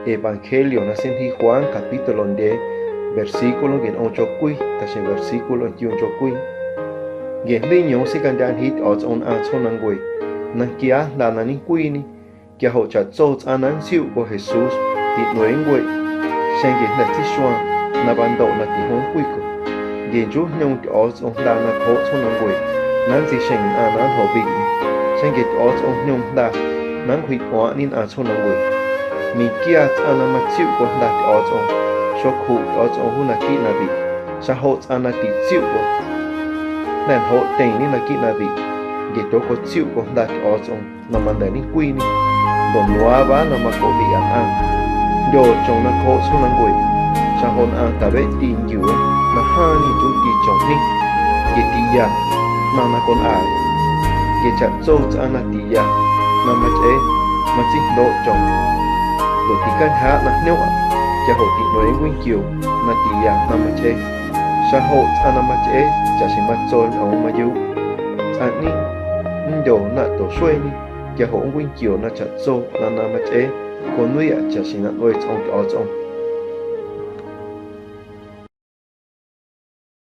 Evangelio na senti Juan capítulo 10 versículo gen 8 quy ta se versículo 11 quy gen niño si kan dan hit os on a chonang we na kia la na ni quy ni kia ho cha zo anan siu của Jesus ti noen we sen gen na ti shwa na ban do na ti hon quy ko gen ju nyong ti os on la na ko chonang we nan si shen anan ho bi sen gen os on nyong da nan hui kwa nin a chonang we mi kia ana ma siu ko da ti os on cho khu os on hu na ki na bi sa ho ana ti siu ko nên hộ tình ni là kỹ là bị cái chỗ có chịu có đặt ở trong nằm ăn đấy ni quy ni đồ noa bá nằm mà có bị ăn đồ trong nó có số năng quỷ sa hồn ăn ta bé tin dữ là hai ni chúng ti trong ni cái ti ya mà nó còn ai cái chặt châu cho anh là ti ya mà chế mà chỉ độ trong đồ ti căn hạ là nếu cái hộ ti nói nguyên kiều là ti ya mà chế sa hộ anh mà chế chả chỉ mà trôn ông mà yêu anh ni đồ nè đồ xuôi ni cái hộ nguyên kiều nó chặt châu là mà chế con nuôi chả chỉ là nuôi trong cái ở trong